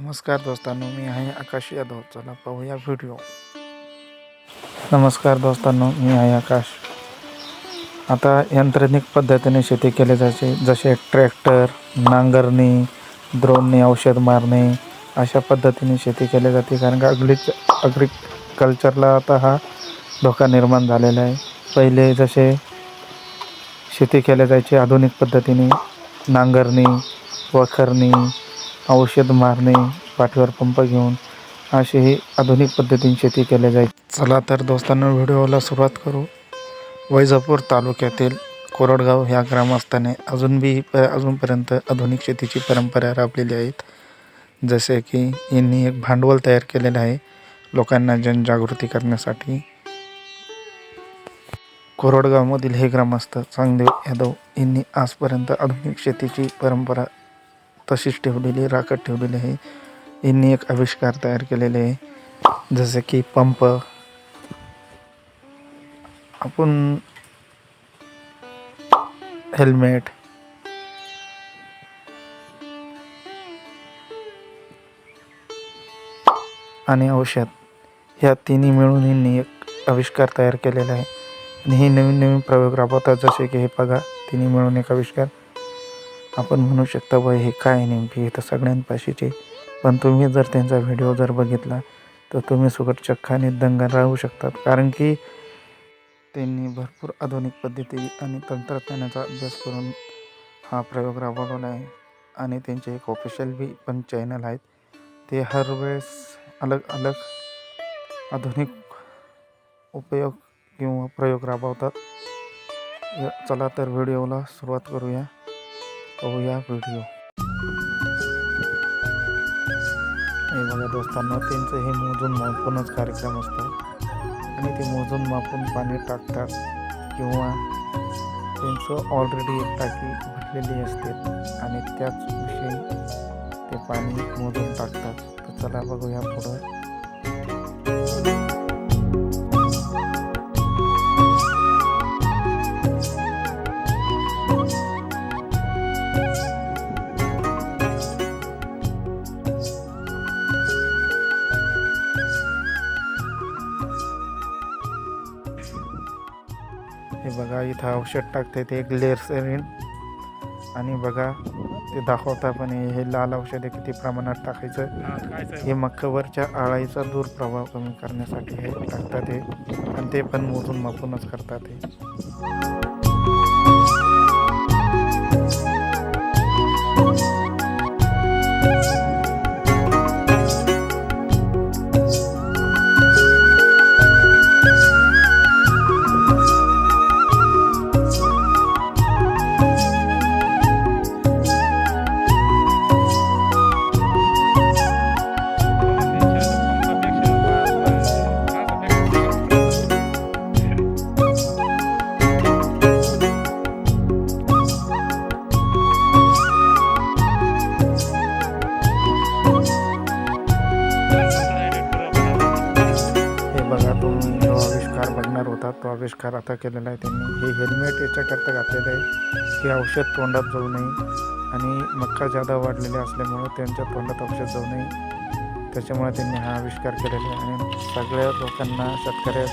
नमस्कार दोस्तांनो, मी आहे आकाश यादव. चला पाहूया व्हिडिओ. नमस्कार दोस्तांनो, मी आहे आकाश. आता यांत्रिक पद्धतीने शेती केली जाते, जसे ट्रॅक्टर, नांगरणी, ड्रोनने औषध मारणे, अशा पद्धतीने शेती केली जाते. कारण का ॲग्रिकल्चरला आता हा धोका निर्माण झालेला आहे. पहिले जसे शेती केली जायची आधुनिक पद्धतीने, नांगरणी, वखरणी, औषध मारणे, पाठीवर पंप घेऊन, अशी ही आधुनिक पद्धतीने शेती केली जायची. चला तर दोस्तांनो, व्हिडिओला सुरुवात करू. वैजापूर तालुक्यातील कोरडगाव ह्या ग्रामस्थाने अजूनपर्यंत आधुनिक शेतीची परंपरा राबलेली आहेत. जसे की यांनी एक भांडवल तयार केलेलं आहे लोकांना जनजागृती करण्यासाठी. कोरडगावमधील हे ग्रामस्थ चांगदेव यादव यांनी आजपर्यंत आधुनिक शेतीची परंपरा तशीच ठेवलेली, राखत ठेवलेली आहे. यांनी एक आविष्कार तयार केलेले आहे, जसे की पंप. आपण हेल्मेट, आणि औषध, ह्या तिन्ही मिळून यांनी एक आविष्कार तयार केलेला आहे. आणि हे नवीन प्रयोग राबवतात. जसे की हे बघा, तिन्ही मिळून एक आविष्कार. आपण म्हणू शकता बाई हे काय नेमकी, हे तर सगळ्यांपाशीचे. पण तुम्ही जर त्यांचा व्हिडिओ बघितला तर तुम्ही सुगट चक्क आणि दंग राहू शकतात. कारण की त्यांनी भरपूर आधुनिक पद्धती आणि तंत्रज्ञानाचा अभ्यास करून हा प्रयोग राबवलेला आहे. आणि त्यांचे एक ऑफिशियल पण चॅनल आहेत. ते हर वेळेस अलग आधुनिक उपयोग किंवा प्रयोग राबवतात. चला तर व्हिडिओला सुरुवात करूया. पाहूया व्हिडिओ. हे बघा दोस्तांनो, त्यांचं हे मोजून मापूनच कार्यक्रम असतो. आणि ते मोजून मापून पाणी टाकतात, किंवा त्यांचं ऑलरेडी एक टाकी भरलेली असते आणि त्याच विषयी ते पाणी मोजून टाकतात. तर चला बघूया पुढं. हे बघा, इथं औषध टाकते ते एक लेअर. आणि बघा ते दाखवता पण हे लाल औषध किती प्रमाणात टाकायचं. हे मक्कावरच्या आळाईचा दुर्प्रभाव कमी करण्यासाठी हे टाकतात हे. आणि ते पण मोजून मापूनच करतात हे. तुम्ही जो आविष्कार बघणार होता तो आविष्कार आता केलेला आहे त्यांनी. हे हेल्मेट याच्याकरता घातलेलं आहे की औषध तोंडात जाऊ नये, आणि मक्का जादा वाढलेले असल्यामुळे त्यांच्या तोंडात औषध जाऊ नये, त्याच्यामुळे त्यांनी हा आविष्कार केलेला आहे. आणि सगळ्या लोकांना, शेतकऱ्या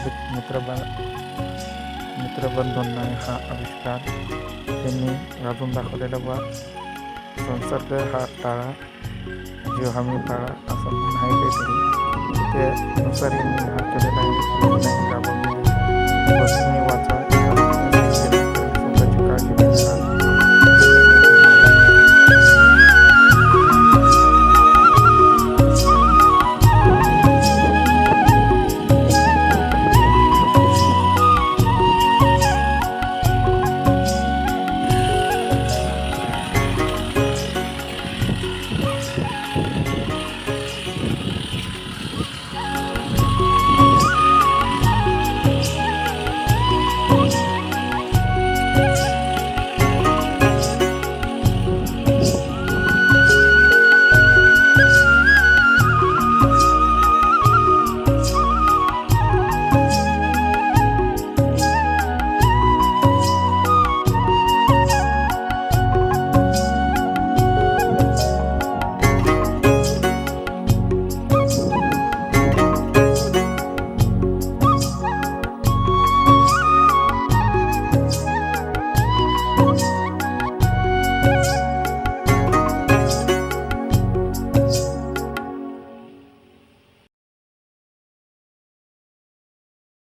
मित्रबंधूंना हा आविष्कार त्यांनी गाजून दाखवलेला. व संसर्ग हा टाळा, जीव हमी टाळा, असं म्हणून आहे काहीतरी. त्यानुसार यांनी हा केलेला आहे. तुम्ही वाचा.